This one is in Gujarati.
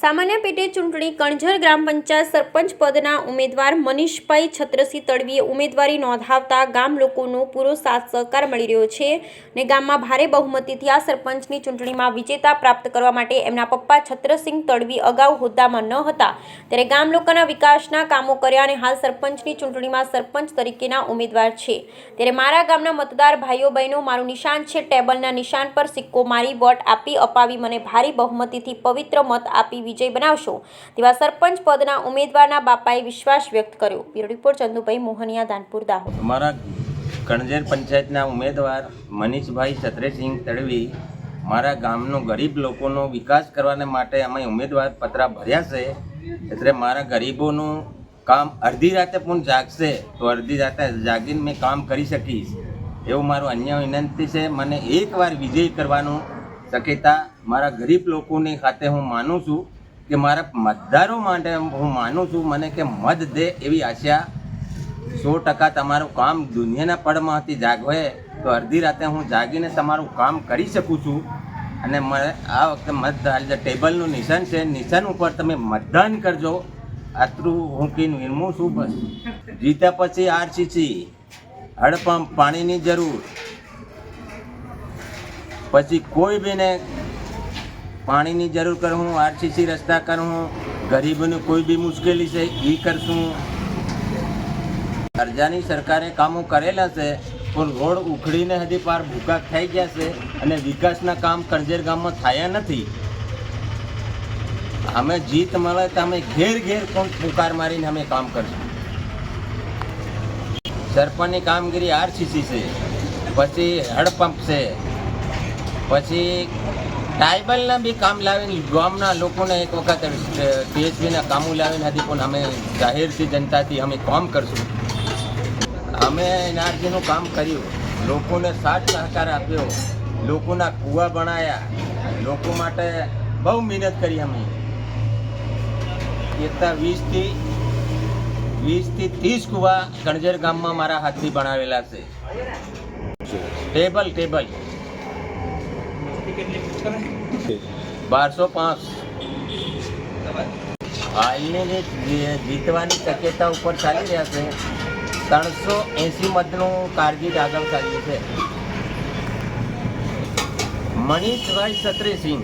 સામાન્ય પેટે ચૂંટણી કણઝર ગ્રામ પંચાયત સરપંચ પદના ઉમેદવાર મનીષભાઈ છત્રસિંહ તડવીએ ઉમેદવારી નોંધાવતા ગામ લોકોનો પૂરો સાથ સહકાર મળી રહ્યો છે અને ગામમાં ભારે બહુમતીથી આ સરપંચની ચૂંટણીમાં વિજેતા પ્રાપ્ત કરવા માટે એમના પપ્પા છત્રસિંહ તડવી અગાઉ હોદ્દામાં ન હતા ત્યારે ગામ લોકોના વિકાસના કામો કર્યા અને હાલ સરપંચની ચૂંટણીમાં સરપંચ તરીકેના ઉમેદવાર છે ત્યારે મારા ગામના મતદાર ભાઈઓ બહેનો મારું નિશાન છે ટેબલના નિશાન પર સિક્કો મારી વોટ આપી અપાવી મને ભારે બહુમતીથી પવિત્ર મત આપી વિજય બનાવશો તેવા સરપંચ પદના ઉમેદવારના બાપાએ વિશ્વાસ વ્યક્ત કર્યો। Bureau report Chandubhai Mohaniya, Dhanpur, Dahod. અમારા કણઝર પંચાયતના ઉમેદવાર મનીષભાઈ છત્રસિંહ તડવી મારા ગામનો ગરીબ લોકોનો વિકાસ કરવા માટે અમે ઉમેદવાર પત્ર ભર્યા છે। એટલે મારા ગરીબોનું કામ અડધી રાતે પણ જાગશે તો અડધી રાતે જાગીને મેં કામ કરી શકીશ એવું મારું અન્ય વિનંતી છે। મને એકવાર વિજય કરવાનું શક્યતા મારા ગરીબ લોકોની ખાતે હું માનું છું કે મારા મતદારો માટે હું માનું છું મને કે મત દે એવી આશા 100% તમારું કામ દુનિયાના પડમાંથી જાગવે તો અડધી રાતે હું જાગીને તમારું કામ કરી શકું છું અને મારે આ વખતે મતદાન ટેબલનું નિશાન છે, નિશાન ઉપર તમે મતદાન કરજો આટલું હું કહીને વિરમું છું। બસ જીત્યા પછી આરસીસી હડપંપ પાણીની જરૂર પછી કોઈ બીને પાણીની જરૂર કરું આરસીસી રસ્તા કરું ગરીબોને કોઈ બી મુશ્કેલી છે એ કરશું। અરજાની સરકારે કામો કરેલા છે પણ રોડ ઉખડીને હજી પાર ભૂકા થઈ ગયા છે અને વિકાસના કામ કણઝર ગામમાં થયા નથી। અમે જીત મળે તો અમે ઘેર ઘેર પણ પુકાર મારીને અમે કામ કરશું। સરપંચની કામગીરી આરસીસી છે, પછી હડપંપ છે, પછી ટ્રાઇબલના બી કામ લાવીને ગામના લોકોને એક વખત ટીએચપીના કામો લાવીને હતી પણ અમે જાહેરથી જનતાથી અમે કામ કરશું। અમે એનઆરજીનું કામ કર્યું, લોકોને સાથ સહકાર આપ્યો, લોકોના કૂવા બનાવ્યા, લોકો માટે બહુ મહેનત કરી અમે। એટલા 20 થી 30 કૂવા કણઝર ગામમાં મારા હાથથી બનાવેલા છે। ટેબલ 1205 હાલની જીતવાની શક્યતા ઉપર ચાલી રહ્યા છે। 380 મતનું કારકિર્દ આગળ ચાલ્યું છે। મનીષભાઈ છત્રસિંહ